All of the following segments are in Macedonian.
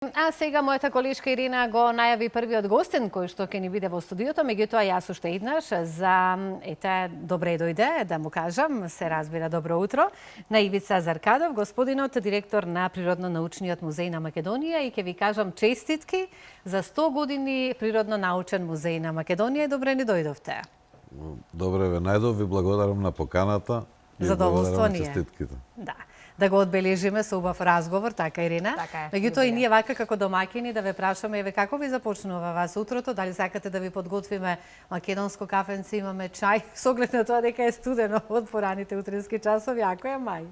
А сега мојата колешка Ирина го најави првиот гостин кој што ќе ни биде во студиото, меѓутоа јас уште еднаш за добре дојде, да му кажам, се разбира добро утро, на Ивица Заркадов, господинот директор на Природно-научниот музеј на Македонија, и ќе ви кажам честитки за 100 години Природно-научен музеј на Македонија и добре ни дојдовте. Добре ве најдов, ви благодарам на поканата и задоволство ни е. Честитките. Да го одбележиме со убав разговор, така Ирина. Меѓутоа и ние вака како домаќини да ве прашаме, еве како ви започнува вас утрото, дали сакате да ви подготвиме македонско кафенце, имаме чај, со оглед на тоа дека е студено од пораните утрински часови, ако е мај.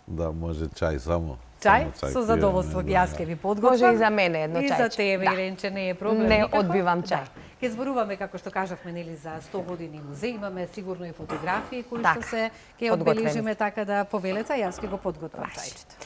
Да, може чај само. Чај? Со задоволство, јас ќе ви подготвам. Може и за мене едно чај. И за тебе, Иренче, не е проблем. Не одбивам чај. Ќе зборуваме, како што кажавме, нели, за 100 години музеј, имаме сигурно и фотографии кои што се ќе одбележиме, така да повелете, јас ќе го подготвам чајчето.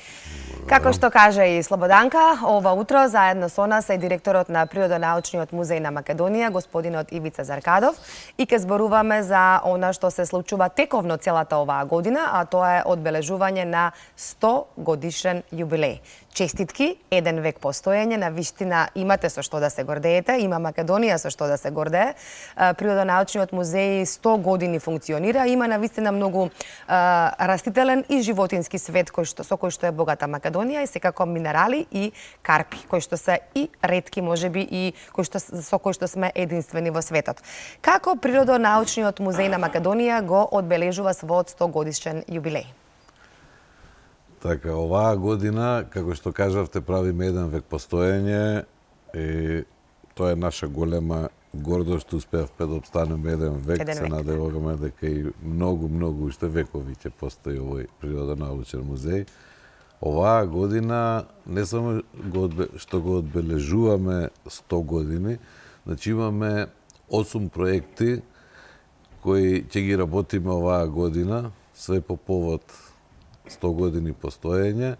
Како што кажа и Слободанка, ова утро заедно со нас е директорот на Природонаучниот музеј на Македонија, господинот Ивица Заркадов, и ќе зборуваме за она што се случува тековно целата оваа година, а тоа е одбележување на 100 годишен јубилеј. Честитки, еден век постоење, на вистина имате со што да се гордеете, има Македонија со што да се гордее. Природонаучниот музеј 100 години функционира, има на вистина многу растителен и животински свет со кој што е богата Македонија, и секако минерали и карпи, кои што се и ретки можеби и со кои што сме единствени во светот. Како Природонаучниот музеј на Македонија го одбележува својот 100 годишен јубилеј? Така, оваа година, како што кажавте, правиме еден век постоење и тоа е наша голема гордост што успеавме да обстанеме еден век. Се надеваме дека и многу уште векови ќе постои овој Природонаучен музеј. Оваа година не само што го одбележуваме 100 години, значи имаме 8 проекти кои ќе ги работиме оваа година, све по повод 100 години постоење,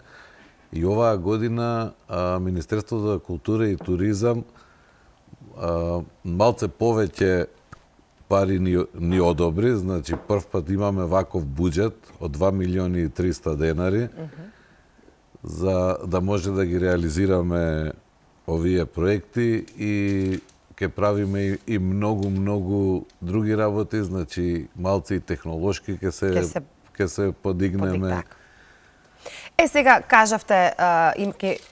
и оваа година Министерството за култура и туризам малце повеќе пари ни одобри, значи прв пат имаме ваков буџет од 2 милиони и 300 денари за да може да ги реализираме овие проекти, и ќе правиме и многу други работи, значи малце и технолошки ќе се подигнеме. Сега кажавте,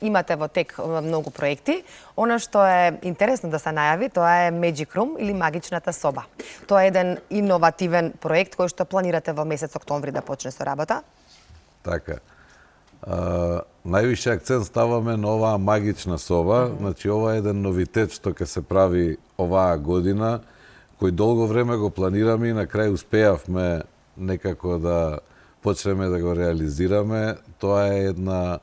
имате во тек многу проекти. Она што е интересно да се најави, тоа е Magic Room или магичната соба. Тоа е еден иновативен проект кој што планирате во месец октомври да почне со работа. Така. Највише акцент ставаме на оваа магична соба. Значи, ова е еден новитет што ќе се прави оваа година, кој долго време го планираме и на крај успеавме некако да почнеме да го реализираме. Тоа е една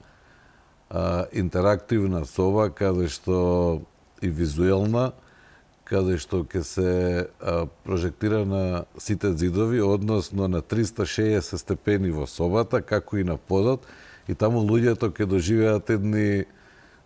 интерактивна соба каде што и визуелна, каде што ќе се прожектира на сите ѕидови, односно на 360 степени во собата, како и на подот, и таму луѓето ќе доживеат едни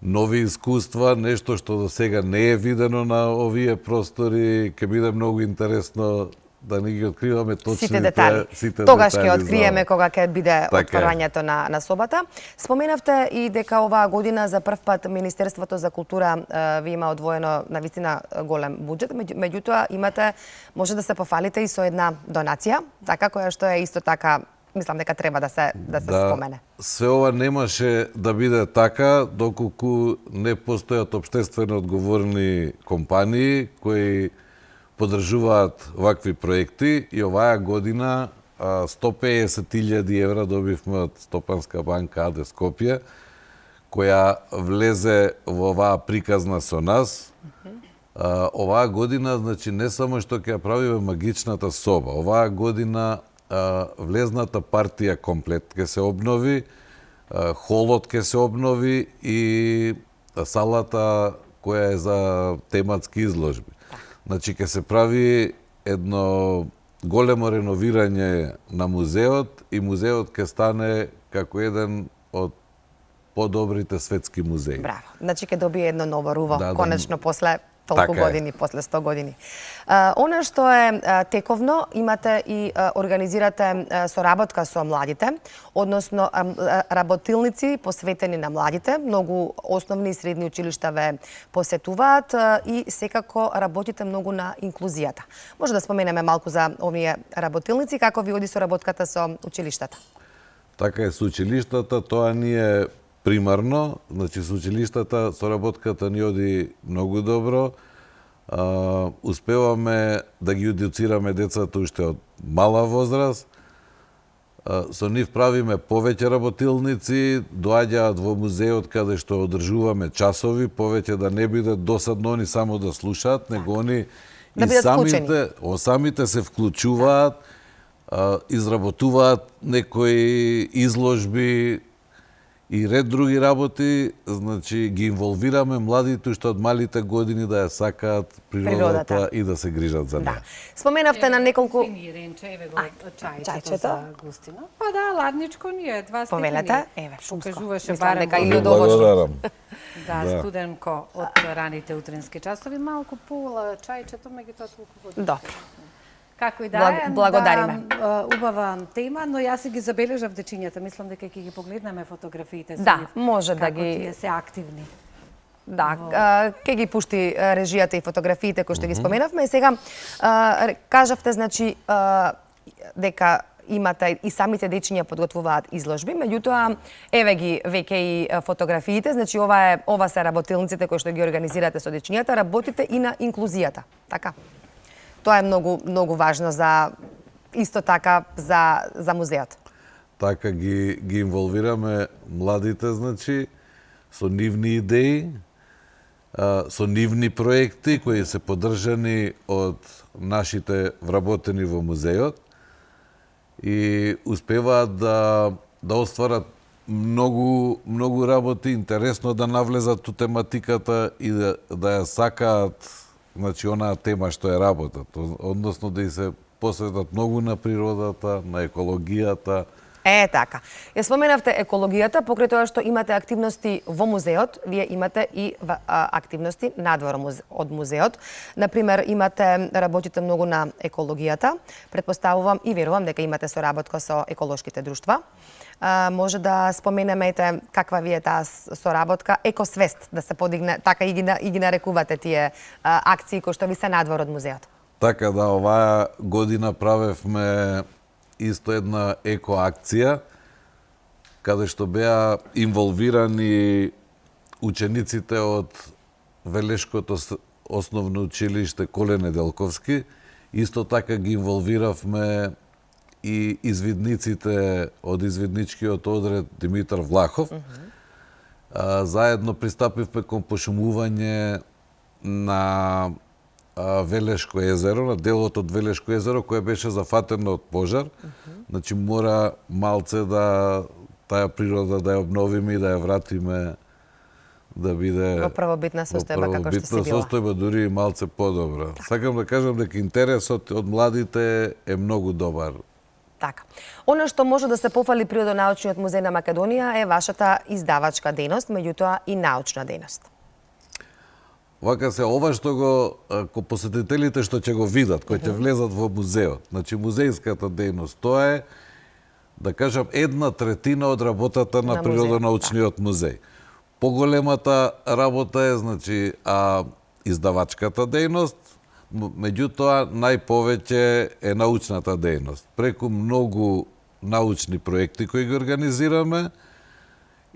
нови искуства, нешто што до сега не е видено на овие простори. Ќе биде многу интересно да не ги откриваме точните сите детали. Тогаш ќе откриеме кога ќе биде отворањето на собата. Споменавте и дека оваа година за прв пат Министерството за култура ви има одвоено навистина голем буџет, меѓутоа имате, може да се пофалите и со една донација, така, која што е исто така, мислам дека треба да се спомене. Се ова немаше да биде така доколку не постојат општествено одговорни компании кои поддржуваат вакви проекти, и оваа година 150.000 евра добивме од Стопанска банка АД Скопје, која влезе во оваа приказна со нас. Оваа година, значи, не само што ќе правиме магичната соба, оваа година влезната партија комплет ќе се обнови, холот ќе се обнови и салата која е за тематски изложби. Значи, ќе се прави едно големо реновирање на музеот, и музеот ќе стане како еден од подобрите светски музеи. Браво. Значи, ќе добие едно ново руво, конечно, после толку Така е. години, после 100 години. Она што е тековно, имате и организирате соработка со младите, односно работилници посветени на младите. Многу основни и средни училишта ве посетуваат и секако работите многу на инклузијата. Може да споменеме малку за овие работилници, како ви оди соработката со училиштата? Така е, со училиштата, тоа ни е примарно, значи со училиштата соработката ни оди многу добро. Успеваме да ги едуцираме децата уште од мала возраст. Со нив правиме повеќе работилници, доаѓаат во музеот каде што одржуваме часови, повеќе да не биде досадно они само да слушаат, него они Да бидат самите се вклучуваат, изработуваат некои изложби и ред други работи, значи ги инволвираме младите што од малите години да ја сакаат природата и да се грижат за неа. Споменавте на неколку... Ренче, еве го чајчето чајчето. за густина. Па да, ладничко ни е, 2 степени. Повелете, еве, шумско. Покажуваше Мислам барем дека во- и Ви удоволно. благодарам. Да, студенко од раните утрински часови, малку пола чајчето, меѓутоа толку вода. Добро. Како и да е, Благодариме. да, убава тема, но јас си ги забележав дечињата. Мислам дека ќе ги погледнеме фотографиите со Да, нив, може да како ги- тие се активни. Да, ќе ги пушти режијата и фотографиите кои што ги споменавме. И сега кажавте, значи, дека имате и самите дечиња подготвуваат изложби, меѓутоа еве ги веќе и фотографиите, значи ова се работилниците кои што ги организирате со дечињата, работите и на инклузијата, така? Тоа е многу важно за исто така за музеот. Така ги инволвираме младите, значи, со нивни идеи, со нивни проекти кои се поддржани од нашите вработени во музеот и успеваат да остварат многу работи, интересно да навлезат у тематиката и да ја сакаат, значи, онаа тема што е работат, односно да и се посветат многу на природата, на екологијата. Така. Ја споменавте екологијата, покрај тоа што имате активности во музеот, вие имате и активности надвор од музеот. Например, работите многу на екологијата. Предпоставувам и верувам дека имате соработка со еколошките друштва. Може да споменеме каква ви е таа соработка, екосвест, да се подигне, така и ги нарекувате тие акции кои што ви се надвор од музеот. Така да, оваа година правевме исто една екоакција, каде што беа инволвирани учениците од Велешкото основно училиште Коле Неделковски. Исто така ги инволвиравме и извидниците од извидничкиот одред Димитар Влахов. Заедно пристапивме кон пошумување на Велешко езеро, на делот од Велешко езеро, кое беше зафатено од пожар. Значи, мора малце таа природа да ја обновиме и да ја вратиме да биде Во првобитна состојба како што си била. состојба, дури и малце подобра. Сакам да кажам дека интересот од младите е многу добар. Така. Она што може да се пофали Природонаучниот музеј на Македонија е вашата издавачка дејност, меѓутоа и научна дејност. Вака се ова што ко посетителите што ќе го видат, кои ќе влезат во музеот. Значи, музејската дејност, тоа е, да кажам, 1/3 од работата на Природонаучниот музеј. Поголемата работа е, значи, издавачката дејност, меѓутоа најповеќе е научната дејност. Преку многу научни проекти кои ги организираме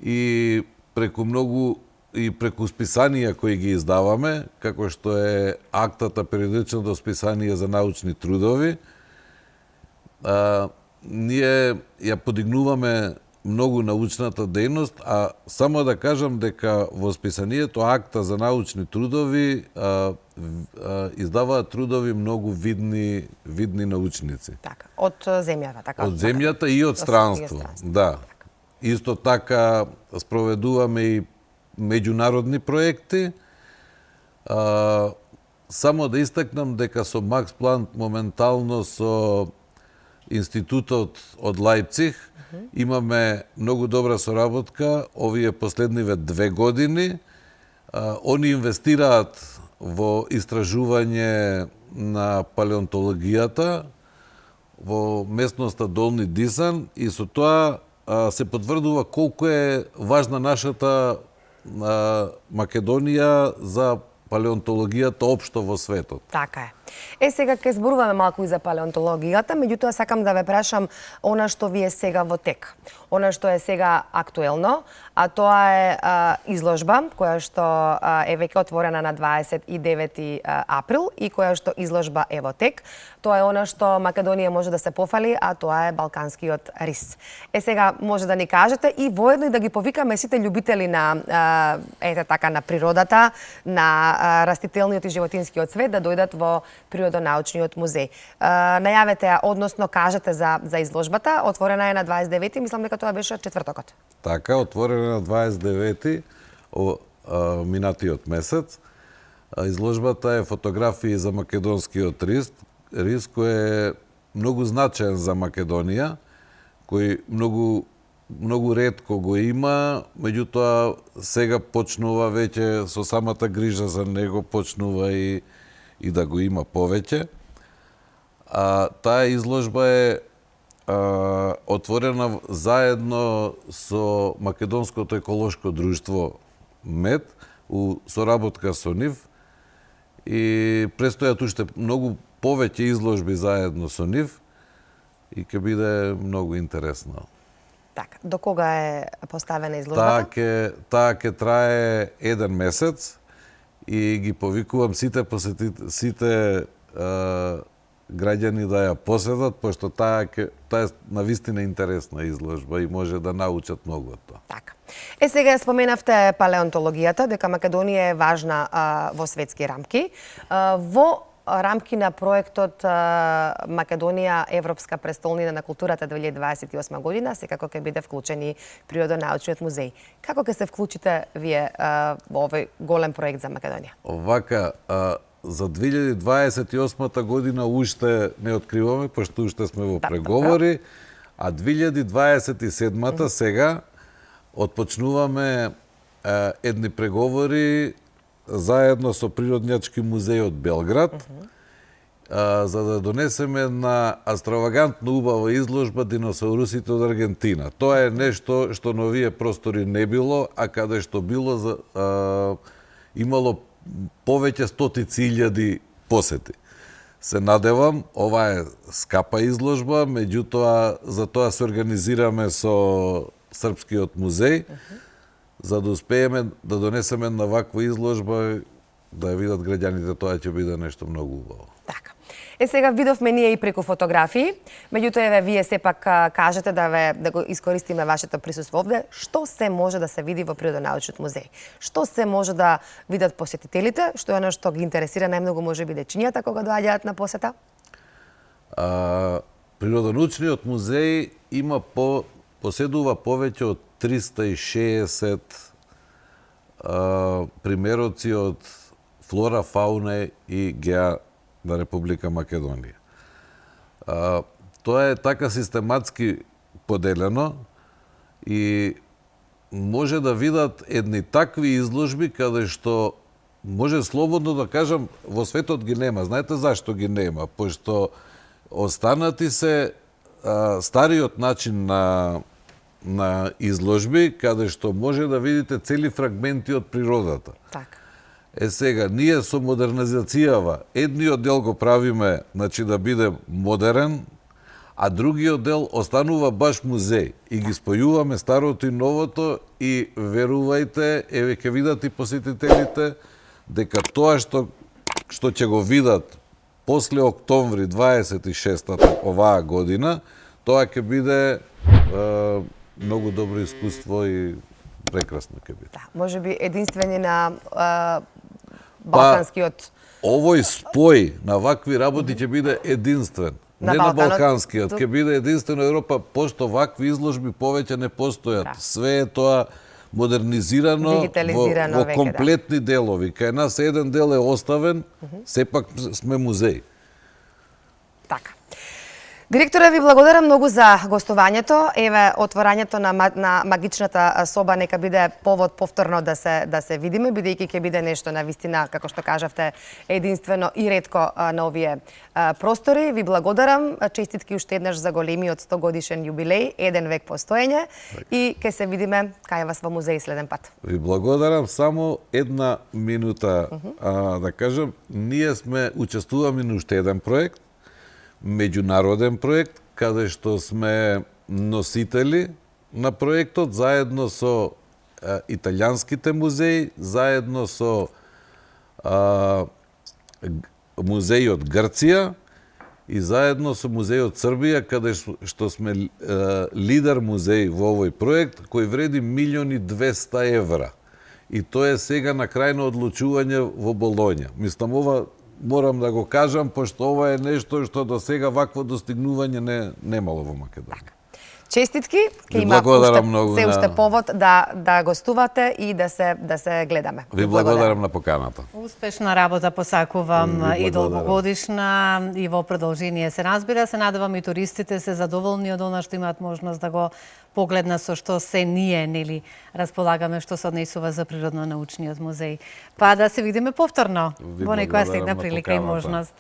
и преку списанија кои ги издаваме, како што е актата периодичното списание за научни трудови, ние ја подигнуваме многу научната дејност, а само да кажам дека во списанието акта за научни трудови издаваат трудови многу видни научници. Така, од земјата, така. Од земјата и од странство. Да. Исто така спроведуваме и меѓународни проекти. Само да истакнам дека со Макс Планк моментално со Институтот од Лајпциг имаме многу добра соработка овие последниве 2 години. Они инвестираат во истражување на палеонтологијата во местноста Долни Дисан и со тоа се потврдува колку е важна нашата Македонија за палеонтологијата општо во светот. Така е. Сега ќе зборуваме малку и за палеонтологијата, меѓутоа сакам да ве прашам она што ви е сега во тек. Она што е сега актуелно, а тоа е изложба која што е веќе отворена на 29 април и која што изложба е во тек. Тоа е она што Македонија може да се пофали, а тоа е балканскиот рис. Сега може да ни кажете и воедно и да ги повикаме сите љубители на на природата, на растителниот и животинскиот свет да дојдат во Природонаучниот музеј. Најавете ја, односно кажете за изложбата, отворена е на 29-ти, мислам дека тоа беше четвртокот. Така, отворена на 29-ти минатиот месец. Изложбата е фотографии за македонскиот рис, кој е многу значаен за Македонија, кој многу ретко го има, меѓутоа сега почнува веќе со самата грижа за него почнува и да го има повеќе. Таа изложба е отворена заедно со Македонското еколошко друштво МЕД у соработка со нив и престојат уште многу повеќе изложби заедно со нив и ќе биде многу интересно. Така, до кога е поставена изложбата? Таа ќе трае еден месец и ги повикувам сите граѓани да ја поседат, пошто таа е навистина интересна изложба и може да научат многу од тоа. Така. Сега споменавте палеонтологијата, дека Македонија е важна во светски рамки. Во рамки на проектот Македонија Европска престолнина на културата 2028 година, секако ќе биде вклучен и Природонаучниот музеј. Како ќе се вклучите вие во овој голем проект за Македонија? Овака, за 2028 година уште не откриваме, пошто уште сме во преговори, а 2027 сега отпочнуваме едни преговори заедно со Природнијачки музеј од Белград, за да донесеме на екстравагантно убава изложба диносаурусите од Аргентина. Тоа е нешто што на овие простори не било, а каде што било имало повеќе стотици илјади посети. Се надевам, ова е скапа изложба, меѓутоа за тоа се организираме со Српскиот музеј, за да успееме да донесеме на ваква изложба, да ја видат граѓаните, тоа ќе биде нешто многу убаво. Така. Сега видовме ние и преку фотографии, меѓутоа вие сепак кажете да го искористиме вашето присуство овде, што се може да се види во Природонаучниот музеј? Што се може да видат посетителите? Што е оно што ги интересира најмногу можеби дечињата кога доаѓаат на посета? Природонаучниот музеј поседува повеќе од 360 примероци од флора, фауна и геа на Република Македонија. Тоа е така систематски поделено и може да видат едни такви изложби каде што може слободно да кажам во светот ги нема. Знаете зашто ги нема? Пошто останати се стариот начин на изложби каде што може да видите цели фрагменти од природата. Така. Сега, ние со модернизацијава, едниот дел го правиме, значи да биде модерен, а другиот дел останува баш музеј. И ги спојуваме старото и новото и верувајте, еве ќе видат и посетителите, дека тоа што ќе го видат после октомври 26-та оваа година, тоа ќе биде многу добро искуство и прекрасно ќе биде. Да, може би единствени на балканскиот. Овој спој на вакви работи ќе биде единствен. Не на балканскиот, ќе биде единствено Европа, пошто вакви изложби повеќе не постојат. Све е тоа модернизирано во комплетни делови. Кај нас еден дел е оставен, сепак сме музеј. Така. Директоре, ви благодарам многу за гостувањето. Еве, отворањето на магичната соба нека биде повод повторно да се видиме, бидејќи ќе биде нешто на вистина, како што кажавте, единствено и ретко на овие простори. Ви благодарам. Честитки уште еднаш за големиот 100 годишен јубилеј, 1 век постоење и ќе се видиме кај вас во музеј следен пат. Ви благодарам. Само една минута да кажам. Ние сме учествуваме на уште еден проект, меѓународен проект, каде што сме носители на проектот, заедно со италијанските музеи, заедно со музејот Грција и заедно со музејот Србија, каде што сме лидер музеј во овој проект, кој вреди 1.200.000 евра. И тоа е сега на крајно одлучување во Болоња. Мислам, ова морам да го кажам, пошто ова е нешто што до сега вакво достигнување немало во Македонија. Честитки, ќе има уште повод да гостувате и да се гледаме. Ви благодарам на поканата. Успешна работа посакувам и долгогодишна и во продолжение се разбира. Се надевам и туристите се задоволни од она што имаат можност да го погледна со што се ние нели располагаме што се однесува за природно-научниот музеј. Па да се видиме повторно во некоја следна прилика и можност.